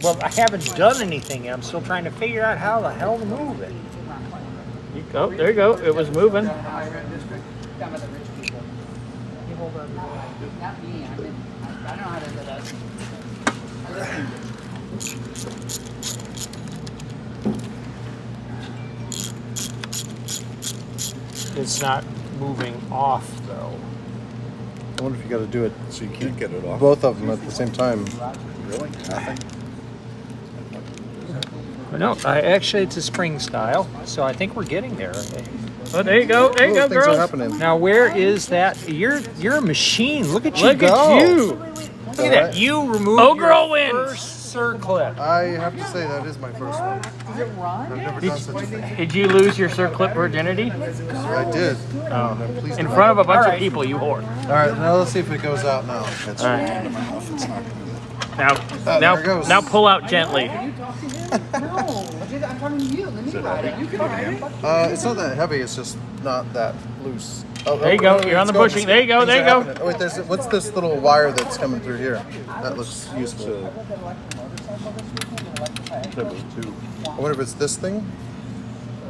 Well, I haven't done anything yet. I'm still trying to figure out how the hell to move it. Oh, there you go. It was moving. It's not moving off, though. I wonder if you got to do it So you can't get it off? both of them at the same time. Really? Nothing? No, actually, it's a spring style, so I think we're getting there. Oh, there you go. There you go, Things are girls. happening. Now, where is that? You're a machine. Look at you Look go. at you. Look at that. You removed Oh, your girl wins. first circlip. I have to say that is my first one. I've never done such a thing. Did you lose your circlip virginity? I did. Oh. Please In don't. front of a bunch All of right. people, you whore. All right, now let's see if it goes out now. That's All right right. into my mouth. It's not gonna Now, there it goes. now pull out gently. No, I'm talking to you. Let me ride it. You can ride it. It's not that heavy. It's just not that loose. Oh, There you go. You're on the it's going. bushing. There you go. Things There you are go. happening. Oh, wait, what's this little wire that's coming through here? That looks useful. I wonder if it's this thing.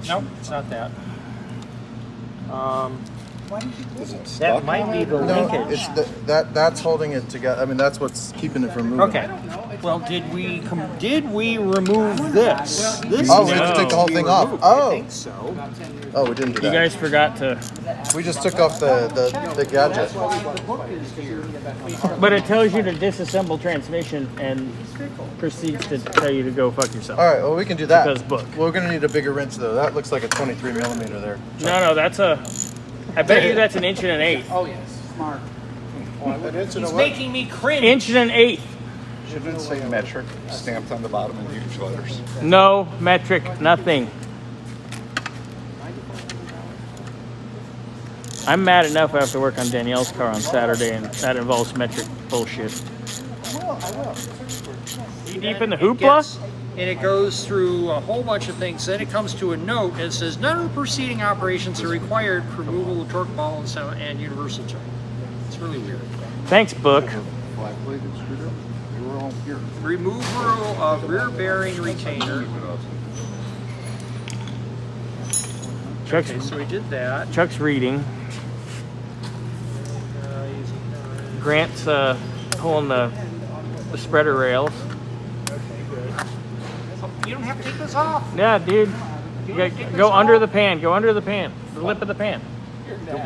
Nope, it's not that. Is it That stuck? might be the No, linkage. it's that's holding it together. I mean, that's what's keeping it from moving. Okay. Well, did we remove this? This Oh, is we had to No. take the whole thing off. removed. Oh. I think so. Oh, we didn't do You that. guys forgot to, We just took off the gadget. but it tells you to disassemble transmission and proceeds to tell you to go fuck yourself. All right, well, we can do that. Because book. We're going to need a bigger wrench, though. That looks like a 23 millimeter there. No, that's a. I bet you that's an inch and an eighth. Oh, yes. Smart. He's making me cringe. Inch and an eighth. Shouldn't it say metric stamped on the bottom in huge letters? No metric, nothing. I'm mad enough I have to work on Danielle's car on Saturday, and that involves metric bullshit. You deep in the hoopla? And it goes through a whole bunch of things. Then it comes to a note and it says, none of the preceding operations are required for removal of torque ball and universal chuck. It's really weird. Thanks, book. Flat bladed screwdriver? They were all here. Removal of rear bearing retainer. Chuck's, Okay, so we did that. Chuck's reading. Grant's pulling the spreader rails. You don't have to take this off. Yeah, dude. You got, go under the pan. Go under the pan. The lip of the pan.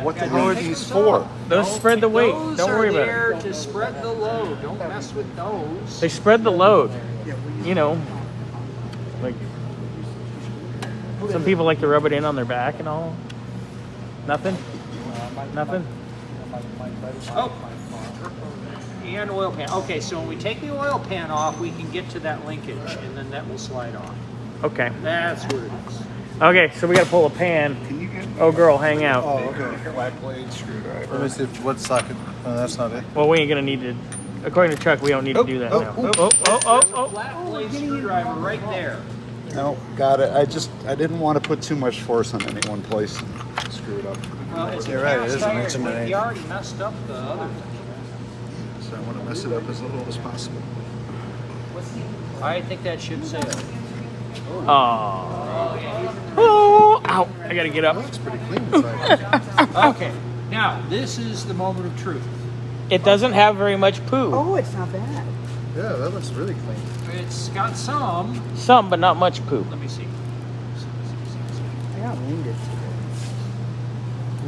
What the hell are these for? Those spread the weight. Those Don't worry are about there it. to spread the load. Don't mess with those. They spread the load. You know, like some people like to rub it in on their back and all. Nothing. Nothing. Oh. And oil pan. Okay, so when we take the oil pan off, we can get to that linkage, and then that will slide off. Okay. That's what it is. Okay, so we got to pull a pan. Can you get Oh, girl, hang out. Oh, okay. flat blade screwdriver? Let me see what socket. Oh, that's not it. Well, we ain't gonna need to. According to Chuck, we don't need to do that now. Flat blade screwdriver right there. No, got it. I didn't want to put too much force on any one place and screw it up. Well, it's You're a right, it cast is an iron, inch and an but eighth. you already messed up the other thing. So I want to mess it up as little as possible. I think that should sail. Oh, ow! I gotta get up. Looks pretty clean inside. Okay, now this is the moment of truth. It doesn't have very much poo. Oh, it's not bad. Yeah, that looks really clean. It's got some. Some, but not much poo. Let me see. I got winded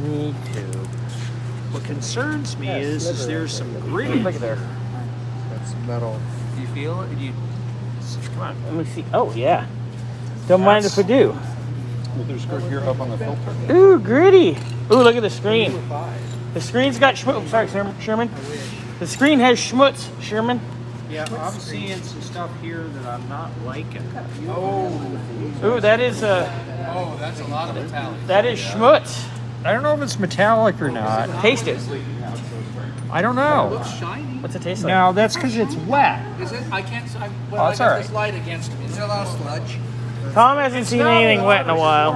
Me too. What concerns me is there's some grit. Look at there. That's metal. Do you feel it? Come on. Let me see. Oh yeah. Don't mind if we do. Well, there's good here up on the filter. Ooh, gritty. Ooh, look at the screen. The screen's got schmutz. Oh, sorry, Sherman. The screen has schmutz, Sherman. Yeah, I'm seeing some stuff here that I'm not liking. Ooh, that is Oh, that's a lot of metallic. that is schmutz. I don't know if it's metallic or not. Taste it. I don't know. shiny. What's it taste like? No, that's because it's wet. Is it? I can't. Oh, it's all right. light against me. Is there a lot of sludge? Tom hasn't seen anything wet in a while.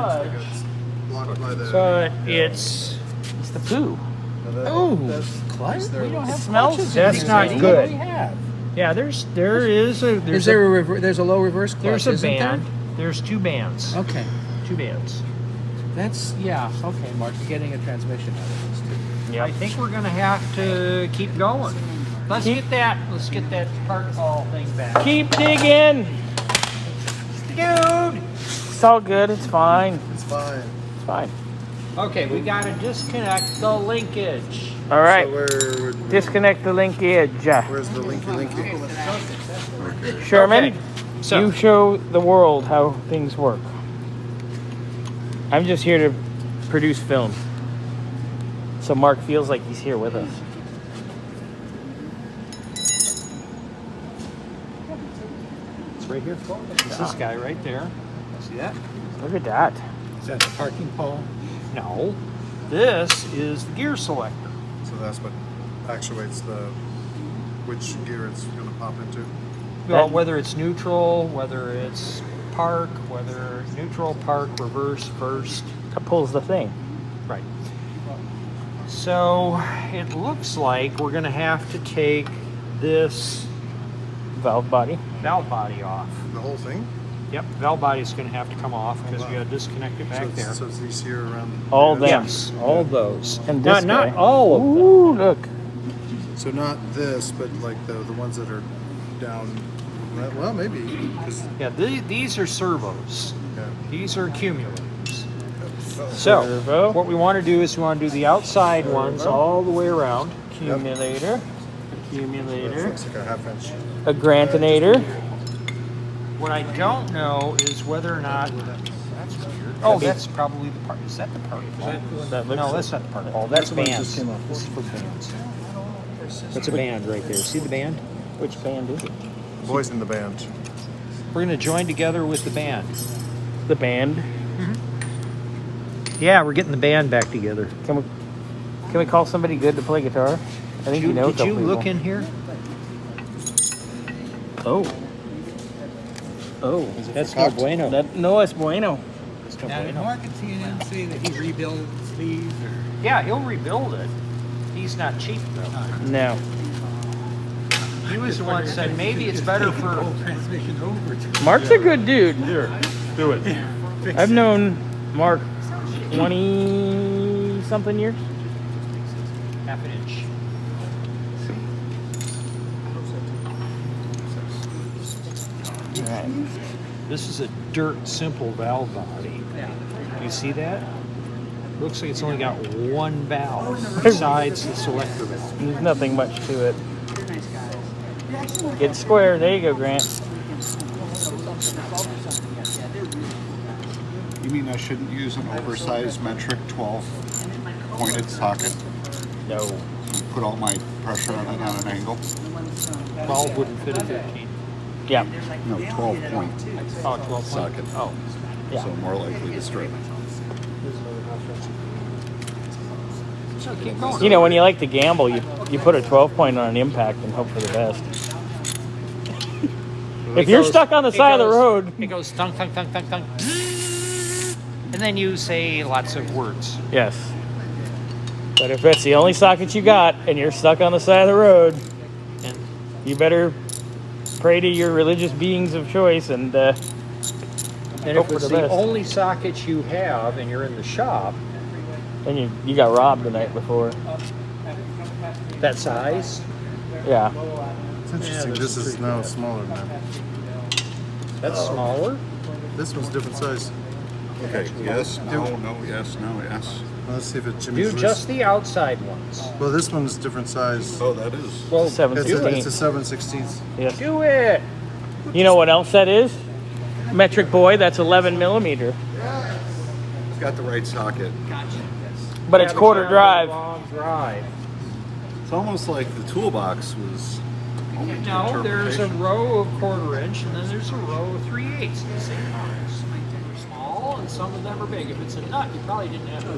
Blocked by the. But it's. It's the poo. Oh, That's we don't It have smells. That's not good. Yeah, there is a Is there a there's a low reverse clutch? there's a isn't band. There's 2 bands. There? Okay. 2 bands. That's okay, Mark. You're getting a transmission out of this too. I think we're gonna have to keep going. Let's get that part call thing back. Keep digging. Dude! It's all good. It's fine. It's fine. It's fine. Okay, we gotta disconnect the linkage. All right. So Disconnect the linkage. where's the linky? Sherman, Okay, so you show the world how things work. I'm just here to produce film. So Mark feels like he's here with us. it's right here. It's this guy right there. See that? Look at that. Is that the parking pole? No. This is the gear selector. So that's what actuates which gear it's going to pop into. Well, whether it's neutral, whether it's park, whether neutral, park, reverse, first. That pulls the thing. Right. So it looks like we're going to have to take this Valve body. valve body off. The whole thing. Yep, valve body is going to have to come off because we got to disconnect it back there. So it's these here around. All them. Yes, all those. And this not guy. all of them. Ooh, look. So not this, but like the ones that are down. Well, maybe. 'Cause, Yeah, these are servos. yeah. These are accumulators. So Servo. what we want to do is we want to do the outside ones all the way around. Accumulator. Accumulator. It's like a half inch. A grantinator. What I don't know is whether or not that's weird. Oh, that's probably the part. Is that the part? That looks No, that's not the part. Oh, that's the one that bands. just came off. This is for bands. That's a band right there. See the band? Which band is it? Boys in the band. We're gonna join together with the band. The band. Yeah, we're getting the band back together. Can we call somebody good to play guitar? I think you know a Did you couple look people. in here? Oh. Oh. That's no bueno. No es bueno. That's no Now, did bueno. Mark and CNN say that he rebuilt these or? Yeah, he'll rebuild it. He's not cheap though. No. He was the one that said maybe it's better for. transmission over to. Mark's a good dude. Here, do it. I've known Mark 20 something years. Half an inch. Alright. This is a dirt simple valve body. You see that? Looks like it's only got one valve besides the selector valve. There's nothing much to it. Get square. There you go, Grant. You mean I shouldn't use an oversized metric 12 pointed socket? No. Put all my pressure on it on an angle? 12 wouldn't fit a 15. Yeah. No, 12 point Oh, 12 socket. Oh. Yeah. So more likely to strip. So keep going. You know, when you like to gamble, you put a 12 point on an impact and hope for the best. If you're stuck on the side of the road, It goes thunk, thunk, thunk, thunk, thunk. And then you say lots of words. yes. But if that's the only socket you got and you're stuck on the side of the road, And you better pray to your religious beings of choice and And Hope if for it's the the best. only socket you have and you're in the shop, and you got robbed the night before. that size, Yeah. It's interesting. This is now smaller than that. that's smaller. This one's different size. Okay, yes, no, no, yes, no, yes. Let's see if it Jimmy's Do list. just the outside ones. Well, this one's different size. Oh, that is. Well, It's 7/16. a 7/16. Yes. do it. You know what else that is? Metric boy, that's 11 millimeter. It's got the right socket. But it's quarter drive. Long drive. It's almost like the toolbox was. open to No, there's a interpretation. row of 1/4 inch and then there's a row of 3/8 the same size. Some are small and some of them are big. If it's a nut, you probably didn't have to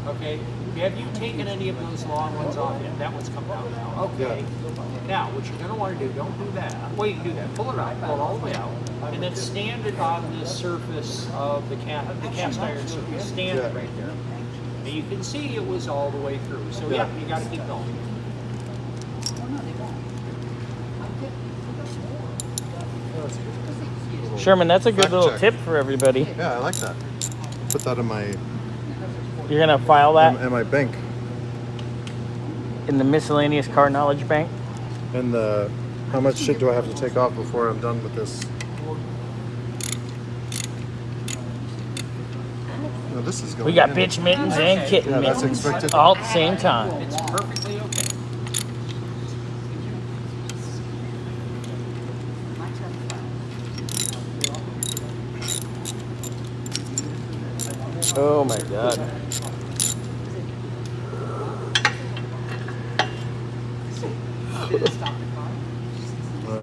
Okay, have you taken any of those long ones off yet? That one's come out now. Okay. Now, what you're going to want to do, don't do that. Well, you can do that. Pull it out, pull it all the way out, and then stand it on the surface of the cast iron surface. Stand it right there. And And you can see it was all the way through. So yeah, you got to keep going. Oh, no, they won't. Sherman, that's a good Fact little check. tip for everybody. Yeah, I like that. Put that in my You're gonna file that in my bank. in the miscellaneous car knowledge bank. And the how much shit do I have to take off before I'm done with this? No, this is going. We got in. bitch mittens and kitten Yeah, that's mittens expected. all at the same time. It's perfectly okay. Oh my god. Did it stop?